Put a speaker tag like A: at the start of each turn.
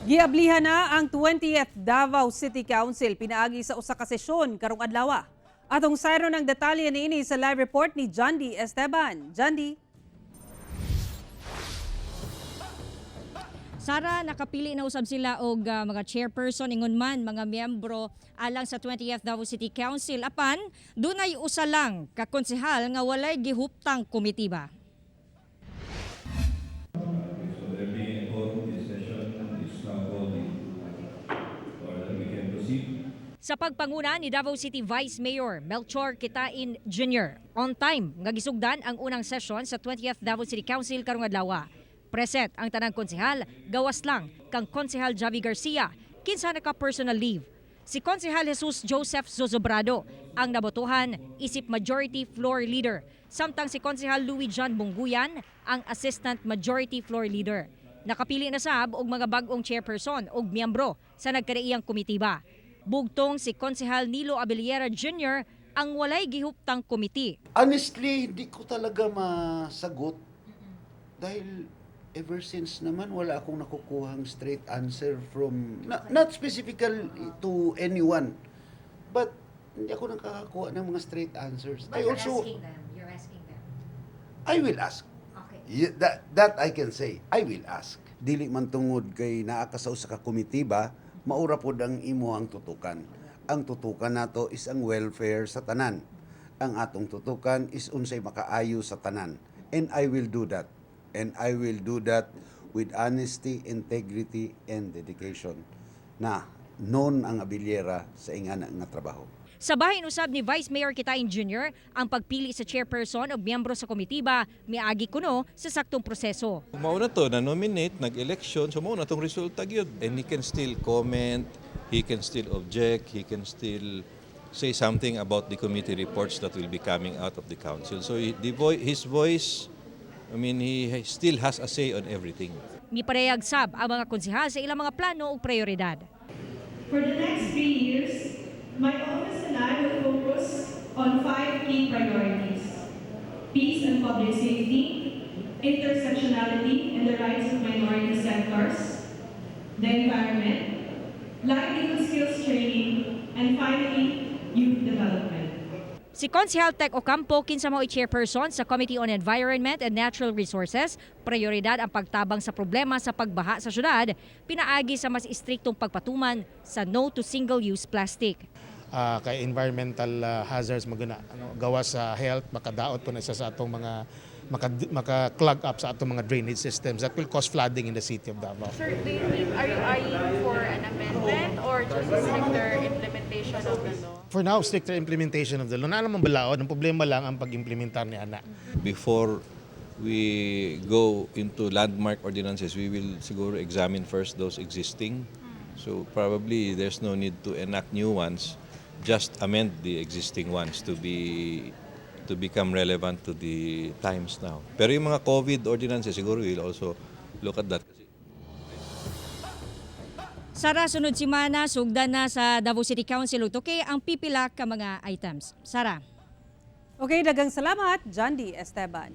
A: Giablihan na ang 20th Davao City Council pinaagi sa usa ka sesyon karong adlaw. Atong sayro ng detalye niini sa live report ni Jondi Esteban. Jondi.
B: Sara, nakapili na usab sila og mga chairperson ingon man mga miyembro alang sa 20th Davao City Council apan dunay usa lang ka konsehal nga walay gihuptang komitiba. Sa pagpanguna ni Davao City Vice Mayor Melchor Kitain Jr., on time nga gisugdan ang unang session sa 20th Davao City Council karong adlaw. Present ang tanang konsehal, gawas lang kang konsehal Javi Garcia, kinsa naka personal leave. Si konsehal Jesus Joseph Zozobrado ang nabotohan isip majority floor leader, samtang si konsehal Louis John Bungguyan ang assistant majority floor leader. Nakapili na sab og mga bag-ong chairperson og miyembro sa nagkadaiyang komitiba. Bugtong si konsehal Nilo Abellera Jr. ang walay gihuptang komite.
C: Honestly, hindi ko talaga masagot dahil ever since naman wala akong nakukuhang straight answer from, not specifical to anyone, but hindi ako nakakakuha ng mga straight answers.
B: But you're asking them.
C: I will ask.
B: Okay.
C: That I can say. I will ask. Dili man tungod kay naa ka sa usa ka komitiba, maura pod ang imo ang tutukan. Ang tutukan nato is ang welfare sa tanan. Ang atong tutukan is unsay makaayo sa tanan. And I will do that. And I will do that with honesty, integrity, and dedication. Na non ang Abellera sa ingana nga trabaho.
B: Sa bahin usab ni Vice Mayor Kitain Jr. ang pagpili sa chairperson o miyembro sa komitiba miagi kuno sa saktong proseso.
D: Mauna to na-nominate, nag-election, so mauna tong resulta gyud. And he can still comment, he can still object, he can still say something about the committee reports that will be coming out of the council. So his voice, he still has a say on everything.
B: Miparehag sab ang mga konsehal sa ilang mga plano ug prioridad.
E: For the next 3 years, my office and I will focus on 5 key priorities: peace and public safety, intersectionality and the rights of minority sectors, the environment, livelihood skills training, and finally, youth development.
B: Si Konsehal Tec Ocampo kinsa mao chairperson sa Committee on Environment and Natural Resources, prioridad ang pagtabang sa problema sa pagbaha sa syudad, pinaagi sa mas istriktong pagpatuman sa no to single-use plastic.
F: Kay environmental hazards maguna gawas sa health, makadaot po na isa sa atong mga maka-clog up sa atong mga drainage systems that will cause flooding in the city of Davao.
G: Sir, are you eyeing for an amendment or just stricter implementation of the law?
F: For now, stricter implementation of the law. Na naman balaod, ang problema lang ang pag-implementar ni Ana.
D: Before we go into landmark ordinances, we will siguro examine first those existing. So probably there's no need to enact new ones, just amend the existing ones to become relevant to the times now. Pero yung mga COVID ordinances, siguro we'll also look at that.
B: Sara, sunod simana, sugdan na sa Davao City Council utoke ang pipila ka mga items. Sara.
A: Okay, dagang salamat, Jondi Esteban.